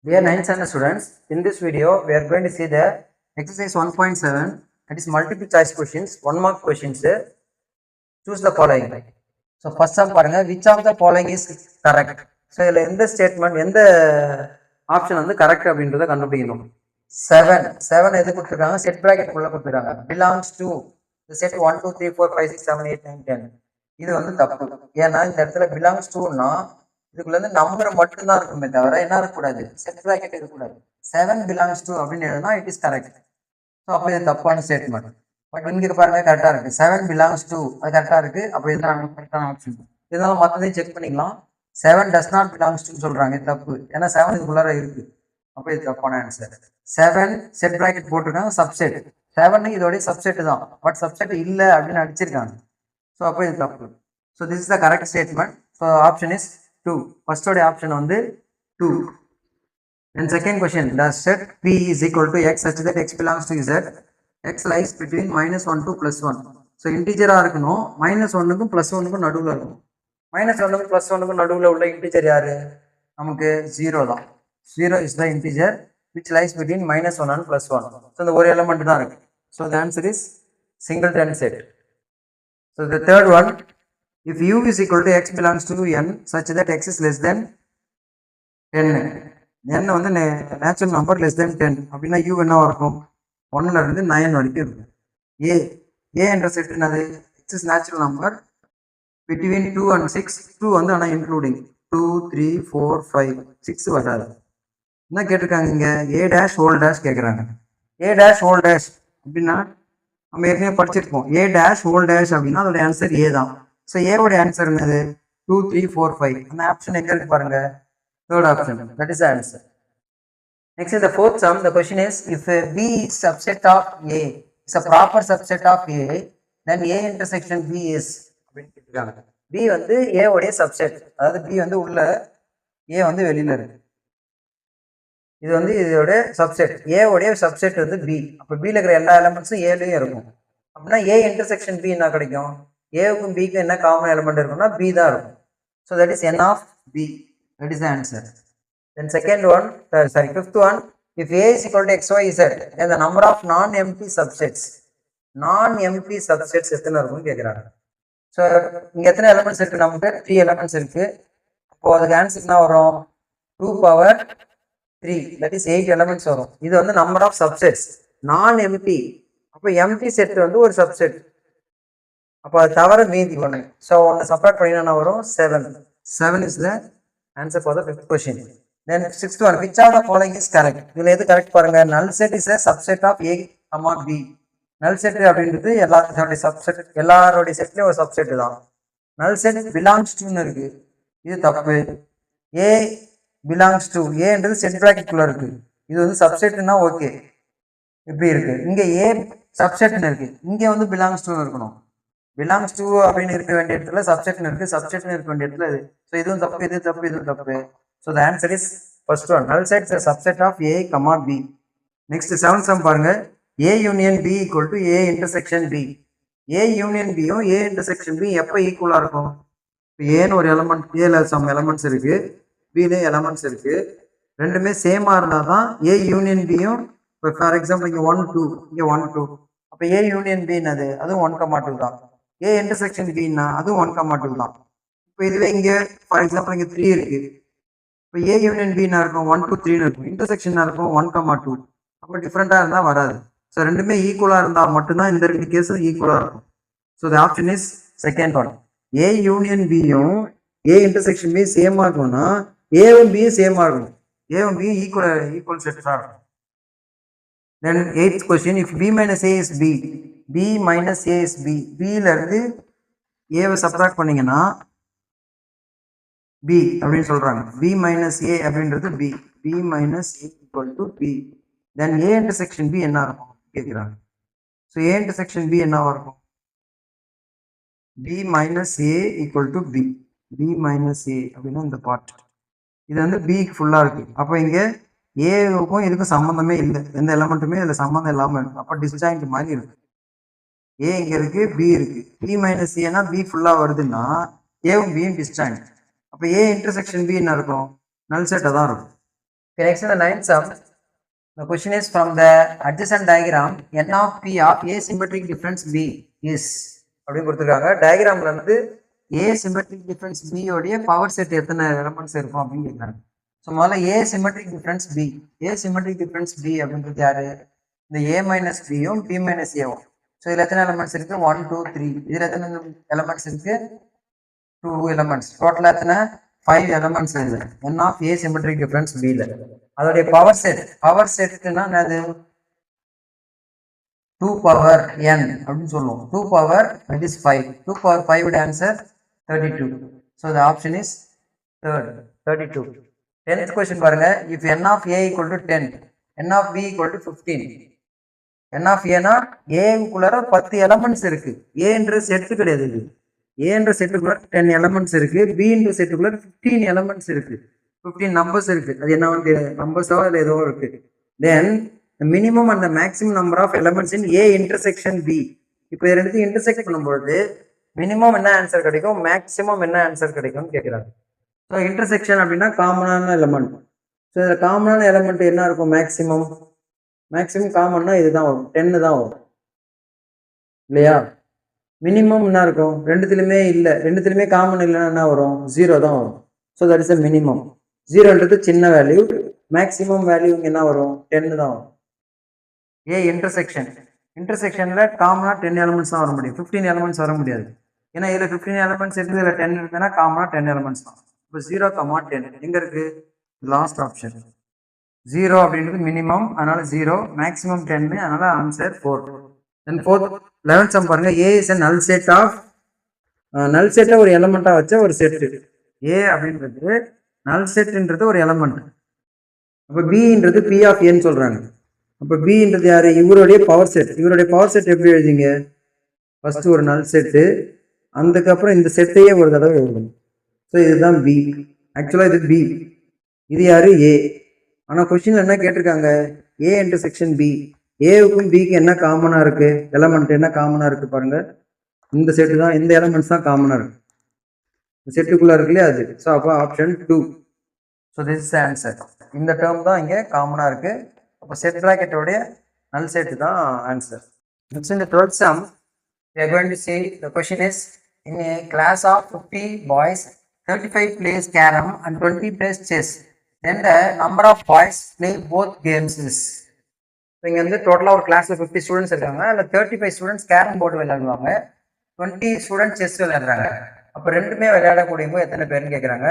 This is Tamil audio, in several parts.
Dear 9th standard students, in this video we are going to see the exercise 1.7, that is multiple choice questions, 1 mark questions. Choose the following. So first sum paranga, which of the following is correct? So in the statement, in the option வந்து correct அப்படின்றத கண்டுபிடிக்கணும். 7 எது கொடுத்துருக்காங்க, செட் பிராக்கெட் உள்ள கொடுத்துருக்காங்க. belongs to the set 1 2 3 4 5 6 7 8 9 10. இது வந்து தப்பு. ஏன்னா இந்த இடத்துல belongs to-னா இதுக்குள்ள இருந்து நம்பர் மட்டும் தான் இருக்குமே தவிர என்ன இருக்கக்கூடாது, செட் பிராக்கெட் இருக்கக்கூடாது. 7 belongs to அப்படின்னு எழுதுனா இட் இஸ் கரெக்ட். ஸோ அப்போ இது தப்பான ஸ்டேட்மெண்ட். பட் இங்க பாருங்க கரெக்டா இருக்கு. 7 belongs to அது கரெக்டா இருக்கு. அப்போ இதுதான் கரெக்டான ஆப்ஷன். இதனால மற்றதையும் செக் பண்ணிக்கலாம். 7 does not belongs to சொல்றாங்க, இது தப்பு. ஏன்னா 7 இதுக்குள்ளார இருக்கு. அப்போ இது தப்பான ஆன்சர். 7 செட் பிராக்கெட் போட்டிருக்காங்க, சப்செட். 7 இதோடைய சப்செட் தான், பட் சப்செட் இல்லை அப்படின்னு அடிச்சிருக்காங்க. ஸோ அப்போ இது தப்பு. So this is the correct statement. So option is 2. ஃபர்ஸ்டோடைய ஆப்ஷன் வந்து 2. And second question, does set P is equal to x such that x belongs to z? X lies between -1 to +1. So integer இருக்கணும், -1க்கும் +1க்கும் நடுவில் இருக்கும். -1க்கும் +1க்கும் நடுவில் உள்ள integer யாரு? நமக்கு 0 தான். 0 is the integer which lies between -1 and +1. So இந்த ஒரு element தான் இருக்கு. So the answer is singleton set. So the third one, if u is equal to x belongs to n such that x is less than 10. n வந்து நேச்சுரல் நம்பர் லெஸ் தென் 10 அப்படின்னா u என்ன இருக்கும், 1ல இருந்து 9 வரைக்கும் இருக்கும். a என்ற செட் என்னது, x is natural number between 2 and 6. 2 வந்து ஆனால் இன்க்ளூடிங் 2 3 4 5 6 வராது. என்ன கேட்டிருக்காங்க இங்க, a dash ஹோல் டேஷ் கேட்குறாங்க. a dash ஹோல் டேஷ் அப்படின்னா நம்ம ஏற்கனவே படிச்சிருப்போம். a dash ஹோல் டேஷ் அப்படின்னா அதோட ஆன்சர் a தான். ஸோ ஏவோட ஆன்சர் என்னது, 2 3 4 5. அந்த ஆப்ஷன் எங்க இருக்கு பாருங்க, third option. That is the answer. Next is the fourth sum. The question is, if B is subset of A, is a proper subset of A, then A intersection B is B வந்து A உடைய subset. அதாவது B வந்து உள்ள, A வந்து வெளியில இருக்கு. இது வந்து இதோட subset. A உடைய subset வந்து B. அப்ப B ல இருக்கிற எல்லா எலிமெண்ட்ஸும் A லயும் இருக்கும். அப்படின்னா A intersection B என்ன கிடைக்கும், A க்கும் B க்கும் என்ன காமன் எலிமெண்ட் இருக்கும்னா B தான் இருக்கும். So that is n of B. That is the answer. Then second one, fifth one, if A is equal to XYZ, then the number of non-empty subsets. Non-empty subsets எத்தனை இருக்கும்னு கேட்குறாங்க. ஸோ இங்கே எத்தனை எலிமெண்ட்ஸ் இருக்கு, நமக்கு 3 எலிமெண்ட்ஸ் இருக்கு. இப்போ அதுக்கு ஆன்சர் என்ன வரும், 2 power 3, that is 8 எலிமெண்ட்ஸ் வரும். இது வந்து நம்பர் ஆஃப் சப்செட்ஸ், நான் எம்டி. அப்போ எம்டி செட் வந்து ஒரு சப்செட். அப்போ அது தவிர மீதி ஒன்று. ஸோ ஒன்று செப்பரேட் பண்ணினா வரும் 7. 7 is the answer for the fifth question. Then sixth one, which of the following is correct? இதுல எது கரெக்ட் பாருங்க, null set is a subset of A, B. null set அப்படின்றது எல்லாரோட சப்செட், எல்லாரோட செட்லயும் ஒரு சப்செட் தான். null set belongs to ன்னு இருக்கு, இது தப்பு. A belongs to, A ன்றது செட் பிராக்கெட் குள்ள இருக்கு, இது வந்து சப்செட்னா ஓகே. இப்படி இருக்கு, இங்க A சப்செட்னு இருக்கு, இங்க வந்து belongs to இருக்கணும். belongs to அப்படின்னு இருக்க வேண்டிய இடத்துல சப்செட்னு இருக்கு, சப்செட்னு இருக்க வேண்டிய இடத்துல இது. ஸோ இதுவும் தப்பு, இது தப்பு, இதுவும் தப்பு. So the answer is first one, null set is a subset of A, B. Next 7th sum பாருங்க, A union B equal to A intersection B. A union B யும் A intersection B எப்போ ஈக்குவலா இருக்கும், இப்போ ஏன்னு ஒரு எலமெண்ட், ஏல சம் எலமெண்ட்ஸ் இருக்கு, பிலே எலமெண்ட்ஸ் இருக்கு, ரெண்டுமே சேமா இருந்தா தான் A union B யும். இப்போ ஃபார் எக்ஸாம்பிள் இங்கே 1 2, இங்கே 1 2, அப்போ A union B என்னது, அதுவும் 1, 2 தான். A intersection B னா அதுவும் 1, 2 தான். இப்போ இதுவே இங்கே ஃபார் எக்ஸாம்பிள் இங்கே 3 இருக்கு, இப்போ A union B னா இருக்கும் 1 2 3 இருக்கும், இன்டர்செக்ஷனா இருக்கும் 1, 2. அப்போ டிஃப்ரெண்டா இருந்தா வராது. ஸோ ரெண்டுமே ஈக்குவலா இருந்தா மட்டும்தான் இந்த ரெண்டு கேஸும் ஈக்குவலா இருக்கும். So the option is second one. A union B யும் A intersection B சேமா இருக்கும்னா ஏவும் பியும் சேமா இருக்கும், ஏவும் பியும் ஈக்குவல் செட்டா இருக்கும். Then 8th question, if B minus A is B, B minus A is B, B ல இருந்து A வை சப்ராக்ட் பண்ணீங்கன்னா B அப்படின்னு சொல்றாங்க. B minus A அப்படின்றது B, B minus A equal to B. Then A intersection B என்ன இருக்கும் கேட்குறாங்க. ஸோ A intersection B என்னவா இருக்கும், B minus A equal to B, B minus A அப்படின்னா இந்த பார்ட், இது வந்து பிக்கு ஃபுல்லா இருக்கு. அப்போ இங்க ஏவுக்கும் இதுக்கும் சம்மந்தமே இல்லை, எந்த எலமெண்ட்டுமே இதுல சம்மந்தம் இல்லாம இருக்கு. அப்போ டிஸ்ஜாயிண்ட் மாதிரி இருக்கு. ஏ இங்க இருக்கு, பி இருக்கு, பி மைனஸ் ஏன்னா பி ஃபுல்லா வருதுன்னா ஏவும் பியும் டிஸ்ஜாயிண்ட். அப்போ ஏ இன்டர்செக்ஷன் பி என்ன இருக்கும், நல் செட்டை தான் இருக்கும். Okay, next in the ninth sum, the question is from the adjacent diagram, n of p of asymmetric difference b is அப்படின்னு கொடுத்துருக்காங்க. டயக்ராம்ல வந்து asymmetric difference b உடைய பவர் செட் எத்தனை எலமெண்ட்ஸ் இருக்கும் அப்படின்னு கேட்குறாங்க. ஸோ முதல்ல asymmetric difference b, asymmetric difference b அப்படின்றது யாரு? இந்த a மைனஸ் பியும் p மைனஸ் ஏவும். ஸோ இதில் எத்தனை எலமெண்ட்ஸ் இருக்கு? 1 2 3. இதில் எத்தனை எலமெண்ட்ஸ் இருக்கு? 2 எலமெண்ட்ஸ். டோட்டலாக எத்தனை? 5 எலமெண்ட்ஸ் இருக்கு n of asymmetric difference b ல. அதோடைய பவர் செட்னா என்னது? 2 பவர் n அப்படின்னு சொல்லுவோம். 2 power that is 5. 2 power 5 would answer 32. So the option is third, 32. 10th question பாருங்க. If n of a equal to 10, n of b equal to 15. n of a னா a க்குள்ளார 10 எலமெண்ட்ஸ் இருக்கு. a என்ற செட் கிடையாது. இது a என்ற செட்டுக்குள்ள 10 எலமெண்ட்ஸ் இருக்கு. b என்ற செட்டுக்குள்ள 15 எலமெண்ட்ஸ் இருக்கு. 15 நம்பர்ஸ் இருக்கு. அது என்ன நம்பர்ஸோ இல்லை ஏதோ இருக்கு. Then minimum and maximum number of elements in A intersection B. இப்போ இது ரெண்டுத்தையும் இன்டர்செக்ட் பண்ணும்போது மினிமம் என்ன ஆன்சர் கிடைக்கும், மேக்ஸிமம் என்ன ஆன்சர் கிடைக்கும்னு கேட்குறாங்க. ஸோ இன்டர்செக்ஷன் அப்படின்னா காமனான எலமெண்ட். ஸோ இதில் காமனான எலமெண்ட் என்ன இருக்கும்? மேக்ஸிமம் காமன்னா இதுதான் வரும், 10 தான் வரும் இல்லையா? மினிமம் என்ன இருக்கும்? ரெண்டுத்துலையுமே இல்லை, ரெண்டுத்துலையுமே காமன் இல்லைன்னா என்ன வரும்? 0 தான் வரும். So that is a minimum. 0ன்றது சின்ன வேல்யூ, மேக்ஸிமம் வேல்யூ என்ன வரும்? 10 தான் வரும். ஏ இன்டர்செக்ஷன்ல காமனா 10 எலிமெண்ட்ஸ் தான் வர முடியும், 15 எலிமெண்ட்ஸ் வர முடியாது. ஏன்னா இதில் 15 எலிமெண்ட்ஸ் இருக்குது, இதில் 10 இருக்குன்னா காமனா 10 எலிமெண்ட்ஸ் தான். இப்போ 0, 10 எங்க இருக்கு? லாஸ்ட் ஆப்ஷன் 0 அப்படின்றது மினிமம், அதனால 0, மேக்ஸிமம் 10, அதனால ஆன்சர் 4. தென் 11th சம் பாருங்க. ஏ is a null set of நல் செட்டை ஒரு எலமெண்டா வச்ச ஒரு செட்டு. ஏ அப்படின்றது நல் செட்ன்றது ஒரு எலமெண்ட். அப்போ பின்றது பி ஆஃப் ஏன்னு சொல்றாங்க. அப்போ பின்றது யாரு? இவருடைய பவர் செட். இவருடைய பவர் செட் எப்படி எழுதிங்க? ஃபர்ஸ்ட் ஒரு நல் செட்டு, அதுக்கப்புறம் இந்த செட்டையே ஒரு தடவை எழுதணும். ஸோ இதுதான் பி. ஆக்சுவலா இது பி, இது யாரு? ஏ. ஆனா கொஸ்டின்ல என்ன கேட்டிருக்காங்க? ஏ இன்டர்செக்ஷன் பி. ஏவுக்கும் பிக்கு என்ன காமனா இருக்கு? எலமெண்ட் என்ன காமனா இருக்கு பாருங்க. இந்த செட்டு தான், இந்த எலமெண்ட்ஸ் தான் காமனா இருக்கு. செட்டுக்குள்ள இருக்கு இல்லையா அது. ஸோ அப்போ option 2. So this is answer. இந்த டேர்ம் தான் இங்கே காமனா இருக்கு. அப்போ செட் பிராக்கெட்டோடைய நல் செட் தான் ஆன்சர். நெக்ஸ்ட் இந்த 12th sum we are going to see the question is in a class of 50 boys 35 plays carom and 20 plays chess, then the number of boys play both games is. இங்க வந்து டோட்டலா ஒரு கிளாஸ்ல 50 ஸ்டூடெண்ட்ஸ் இருக்காங்க. அதுல 35 ஸ்டூடெண்ட்ஸ் கேரம் போர்டு விளையாடுவாங்க, 20 ஸ்டூடெண்ட்ஸ் செஸ் விளையாடுறாங்க. அப்போ ரெண்டுமே விளையாடக்கூடியவங்க எத்தனை பேர்னு கேட்குறாங்க.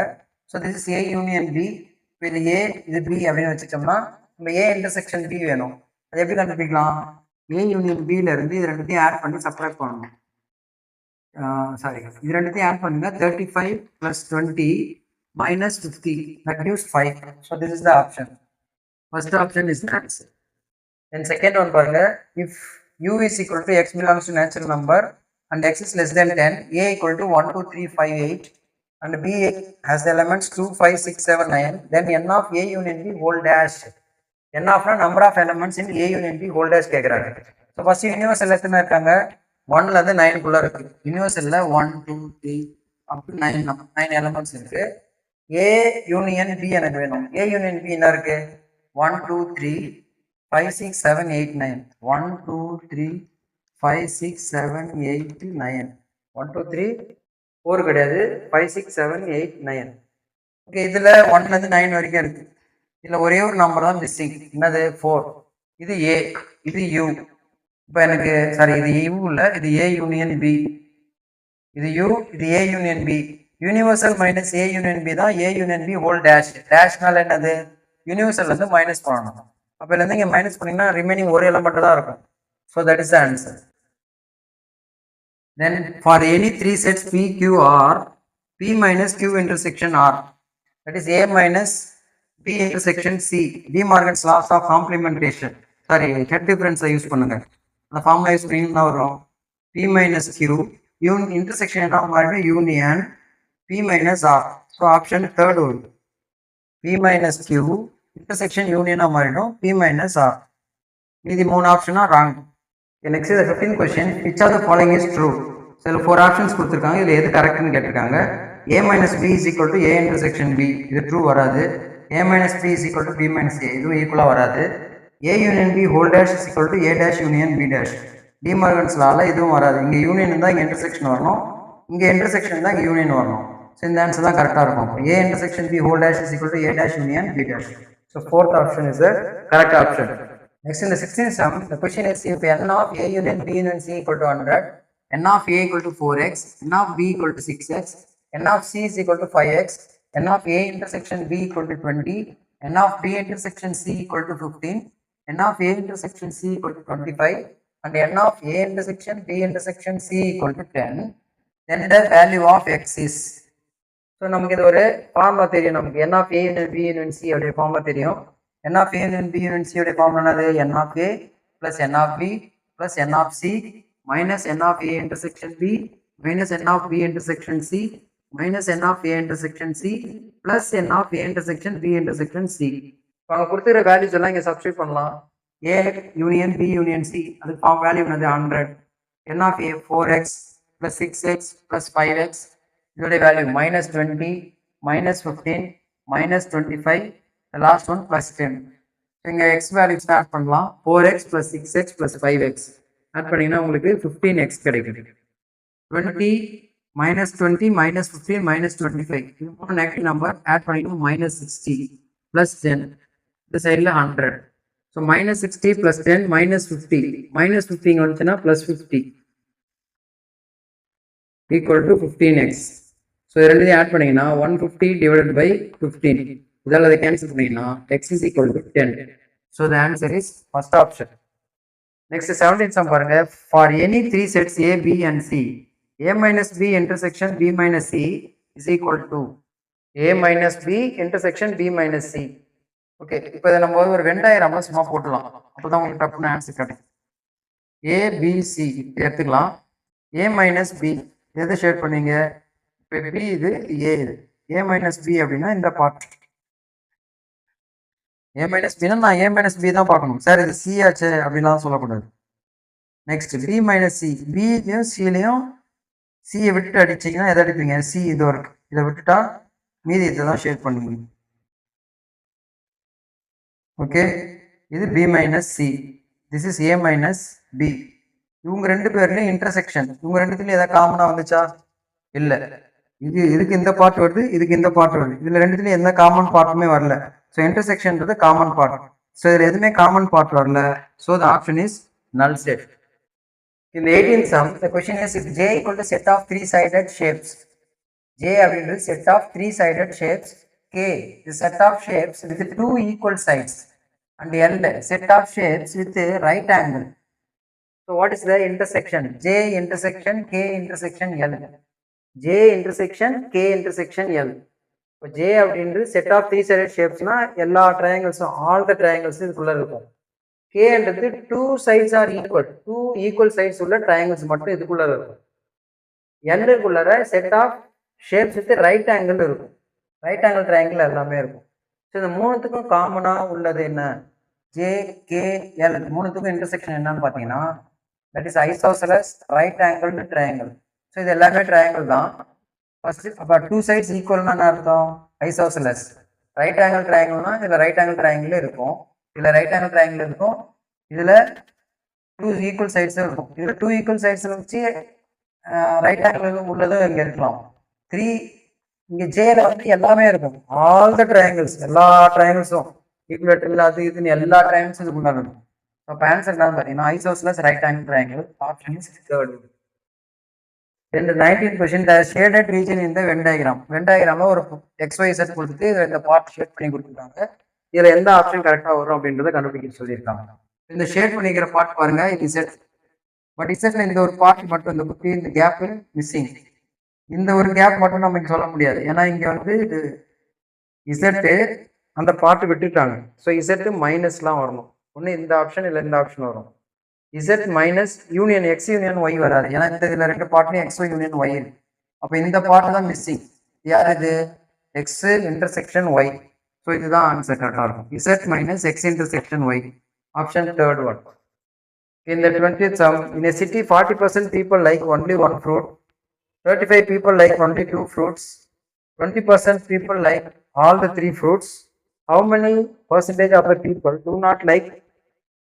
So this is A union B. இது ஏ, இது பி அப்படின்னு வச்சுட்டோம்னா நம்ம ஏ இன்டர்செக்ஷன் பி வேணும். அது எப்படி கண்டுபிடிக்கலாம்? ஏ யூனியன் பில இருந்து இது ரெண்டுத்தையும் ஆட் பண்ணி சப்ட்ராக்ட் பண்ணணும். சாரி, இது ரெண்டுத்தையும் ஆட் பண்ணுங்க. 35 + 20 - 50 that gives 5. So this is the option. First option is the answer. Then second one பாருங்க. If u is equal to x belongs to natural number and x is less than 10, a equal to 1 2 3 5 8 and b has the elements 2 5 6 7 9, then n of a union b whole dash. n of number of elements in a union b whole dash கேக்குறாங்க. ஸோ ஃபர்ஸ்ட் யூனிவர்சல் எத்தனை இருக்காங்க? 1ல இருந்து 9 குள்ள இருக்கு. யூனிவர்சல்ல 1 2 3 up to 9 எலிமெண்ட்ஸ் இருக்கு. a யூனியன் b எனக்கு வேணும். a யூனியன் b என்ன இருக்கு? 1 2 3 5 6 7 8 9. 1 2 3 5 6 7 8 9. 1 2 3 4 கிடையாது, 5 6 7 8 9. ஓகே, இதுல 1ல இருந்து 9 வரைக்கும் இருக்கு. இதுல ஒரே ஒரு நம்பர் தான் மிஸ்ஸிங். என்னது? 4. இது ஏ, இது யூ. இப்போ எனக்கு சாரி, இது யூ இல்ல, இது ஏ யூனியன் பி. இது யூ, இது A union B. Universal minus A union B தான் A union B whole dash. டேஷ்னால என்னது? யூனிவர்சல் இருந்து மைனஸ் பண்ணணும். அப்ப இருந்து இங்க மைனஸ் பண்ணீங்கன்னா ரிமைனிங் ஒரு எலிமெண்ட் தான் இருக்கும். So that is the answer. Then for any 3 sets P, Q are P minus Q intersection R, that is A minus P intersection C. De Morgan's laws of complementation. Sorry, head difference use பண்ணுங்க. அந்த ஃபார்முலா யூஸ் பண்ணீங்கன்னா வரும் P minus Q intersection என்ன மாதிரி union P minus R. So option third வரும். P minus Q intersection union மாறிடும் P minus R. இது மூணு ஆப்ஷனா wrong. Next is the 15th question. Which of the following is true? So 4 options கொடுத்திருக்காங்க. இதுல எது கரெக்ட்னு கேட்டிருக்காங்க. A minus B is equal to A intersection B. இது ட்ரூ வராது. a minus b is equal to b minus a. இதுவும் ஈக்குவலாக வராது. a union b whole dash is equal to a dash union b dash. De Morgan's லால இதுவும் வராது. இங்கே யூனியன் இருந்தால் இங்கே இன்டர்செக்ஷன் வரணும், இங்கே இன்டர்செக்ஷன் இருந்தால் இங்கே யூனியன் வரணும். ஸோ இந்த ஆன்சர் தான் கரெக்டாக இருக்கும். a intersection b whole dash is equal to a dash union b dash. So fourth option is the correct option. Next in the 16th sum, the question is if n of a union b union c equal to 100, n of a equal to 4x, n of b equal to 6x, n of c is equal to 5x, n of a intersection b equal to 20, n of b intersection c equal to 15, n of a intersection c equal to 25, and n of a intersection b intersection c equal to 10, then the value of x is. So நமக்கு இது ஒரு ஃபார்முலா தெரியும். நமக்கு n of a union b union c உடைய ஃபார்முலா தெரியும். n of a union b union c உடைய ஃபார்முலா என்னது? n of a plus n of b plus n of c minus n of a intersection b minus n of b intersection c minus n of a intersection c plus n of a intersection b intersection c. இப்போ அவங்க கொடுத்துக்கிற வேல்யூஸ் எல்லாம் இங்கே சப்ஸ்டியூட் பண்ணலாம். a union b union c அதுக்கு ஃபார்ம் வேல்யூ என்னது? 100. n of a 4x plus 6x plus 5x இதோடைய value minus 20 minus 15 minus 25, the last one plus 10. இங்கே x வேல்யூ ஸ்டார்ட் பண்ணலாம். 4x plus 6x plus 5x add பண்ணிங்கன்னா உங்களுக்கு 15x கிடைக்கும். 20 minus 20 minus 15 minus 25 இது மூணு நெகட்டிவ் நம்பர் ஆட் பண்ணிக்கணும். minus 60 plus 10 இந்த சைடில் 100. So minus 60 plus 10 minus 50 minus 50 வந்துச்சுன்னா plus 50 equal to 15x. So இது ரெண்டுத்தையும் ஆட் பண்ணிங்கன்னா 150 divided by 15 இதால் அதை கேன்சல் பண்ணிங்கன்னா x is equal to 10. So the answer is first option. Next 17th sum பாருங்க. For any three sets a b and c, a minus b intersection b minus c is equal to a minus b intersection b minus c. Okay, இப்போ இதை நம்ம ஒரு வெண்டாயிரம் சும்மா போட்டுலாம். அப்போ தான் உங்களுக்கு டப்புன்னு ஆன்சர் கிடைக்கும். a b c எடுத்துக்கலாம். a minus b எதை ஷேட் பண்ணீங்க? இப்போ b இது a இது a minus b அப்படின்னா இந்த பார்ட் a minus b நான் a minus b தான் பார்க்கணும். சார் இது c ஆச்சு அப்படின்லாம் சொல்லக்கூடாது. Next b minus c, bலையும் cலையும் c விட்டுட்டு அடிச்சிங்கன்னா எதை அடிப்பீங்க? c இது இருக்கு, இதை விட்டுட்டா மீதி இதை தான் ஷேட் பண்ணுவீங்க. ஓகே, இது b minus c, this is a minus b. இவங்க ரெண்டு பேர்லையும் இன்டர்செக்ஷன், இவங்க ரெண்டுத்துலையும் எதாவது காமனாக வந்துச்சா? இல்லை. இதுக்கு இந்த பார்ட் வருது, இதுக்கு இந்த பார்ட் வருது. இதில் ரெண்டுத்துலையும் எந்த காமன் பார்ட்டுமே வரல. ஸோ இன்டர்செக்ஷன்றது காமன் பார்ட். ஸோ இதில் எதுவுமே காமன் பார்ட் வரல. So the option is null set. In the 18th sum, the question is if j equal to set of three-sided shapes. j அப்படின்றது set of three-sided shapes. k is set of shapes with two equal sides. And l set of shapes with a right angle. So what is the intersection? j intersection k intersection l. j intersection k intersection l. இப்போ j அப்படின்றது செட் ஆஃப் த்ரீ சைடட் ஷேப்ஸ்னா எல்லா ட்ரையாங்கிள்ஸும் ஆல் த ட்ரையாங்கிள்ஸ் இதுக்குள்ள இருக்கும். கேன்றது two sides are equal, two equal sides உள்ள ட்ரையாங்கிள்ஸ் மட்டும் இதுக்குள்ள இருக்கும். எல்லுக்குள்ளார set of shapes with right angle இருக்கும். ரைட் ஆங்கிள் ட்ரையாங்கிள் எல்லாமே இருக்கும். ஸோ இந்த மூணுத்துக்கும் காமனாக உள்ளது என்ன? ஜே கே எல் மூணுத்துக்கும் இன்டர்செக்ஷன் என்னன்னு பார்த்தீங்கன்னா that is isosceles right angle triangle. So இது எல்லாமே ட்ரையாங்கிள் தான். ஃபர்ஸ்ட் அப்போ டூ சைட்ஸ் ஈக்குவல்னா என்ன அர்த்தம்? ஐசோசெலஸ். ரைட் ஆங்கிள் ட்ரையாங்கிள்னா இதில் ரைட் ஆங்கிள் ட்ரையாங்கிள் இருக்கும், இதில் ரைட் ஆங்கிள் ட்ரையாங்கிள் இருக்கும், இதில் டூ ஈக்குவல் சைட்ஸும் இருக்கும். இதில் டூ ஈக்குவல் சைட்ஸ் வச்சு ரைட் ஆங்கிள் உள்ளதும் இங்கே இருக்கலாம். த்ரீ இங்கே ஜேல வந்து எல்லாமே இருக்கும், ஆல் த ட்ரையாங்கிள்ஸ், எல்லா ட்ரையாங்கிள்ஸும் ஈக்குவல் அது இதுன்னு எல்லா ட்ரையாங்கிள்ஸும் இதுக்குள்ள இருக்கும். அப்போ ஆன்சர் என்னன்னு பார்த்தீங்கன்னா isosceles right angle triangle. Option is third. In the 19th question, the shaded region in the Venn diagram. Venn diagramல ஒரு XYZ கொடுத்துட்டு இந்த பார்ட் ஷேட் பண்ணி கொடுத்துருக்காங்க. இதில் எந்த ஆப்ஷன் கரெக்டாக வரும் அப்படின்றத கண்டுபிடிக்க சொல்லியிருக்காங்க. இந்த ஷேட் பண்ணிக்கிற பார்ட் பாருங்க, இது இசட். பட் இசட்ல இந்த ஒரு பார்ட் மட்டும் இந்த குட்டி இந்த கேப் மிஸ்ஸிங். இந்த ஒரு கேப் மட்டும் நம்ம இங்கே சொல்ல முடியாது, ஏன்னா இங்கே வந்து இது இசட்டு அந்த பார்ட் விட்டுட்டாங்க. ஸோ இசட்டு மைனஸ்லாம் வரணும். ஒன்று இந்த ஆப்ஷன் இல்லை இந்த ஆப்ஷன் வரும். Z minus union X union Y வராது, ஏன்னா இந்த இதில் ரெண்டு பார்ட்லையும் எக்ஸ் ஒய் யூனியன் ஒய் இருக்கு. அப்போ இந்த பார்ட் தான் மிஸ்ஸிங். யார் இது? X intersection Y. ஸோ இதுதான் ஆன்சர் கரெக்டாக இருக்கும். Z minus X intersection Y. Option third one. In the 20th sum, in a city 40% people like only one fruit, 35 people like only two fruits, 20% people like all the three fruits, how many percentage of the people do not like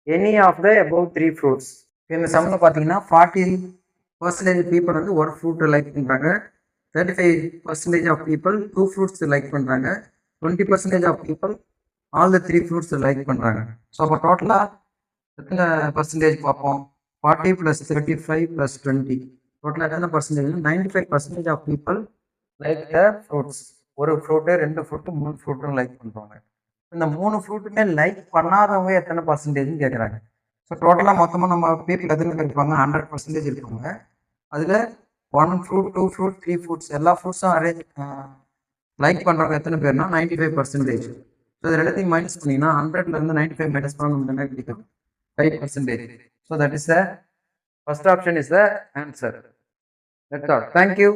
any of the above 3 fruits? இந்த சம்மில் பார்த்தீங்கன்னா 40% people வந்து ஒரு ஃப்ரூட் லைக் பண்ணுறாங்க, 35% of people 2 fruits லைக் பண்ணுறாங்க, 20% of people all the 3 fruits like பண்ணுறாங்க. ஸோ அப்போ டோட்டலாக எத்தனை பர்சன்டேஜ் பார்ப்போம்? 40 + 35 + 20 டோட்டலாக எத்தனை percentage? 95% of people like the fruits. ஒரு ஃப்ரூட்டு, 2 ஃப்ரூட்டு, 3 ஃப்ரூட்டும் லைக் பண்ணுறாங்க. இந்த 3 ஃப்ரூட்டுமே லைக் பண்ணாதவங்க எத்தனை பர்சன்டேஜ்னு கேட்குறாங்க. ஸோ டோட்டலாக மொத்தமாக நம்ம பீப்புள் எத்தனை பேர் இருப்பாங்க? 100% இருப்பாங்க. அதில் 1 ஃப்ரூட், 2 ஃப்ரூட், 3 ஃப்ரூட்ஸ் எல்லா ஃப்ரூட்ஸும் லைக் பண்ணுறவங்க எத்தனை பேர்னா 95%. ஸோ இது ரெண்டுத்தையும் மைனஸ் பண்ணிங்கன்னா 100லேருந்து 95 மைனஸ் பண்ண நம்ம என்ன கிடைக்கும்? 5%. So that is the first option is the answer. That's all. Thank you.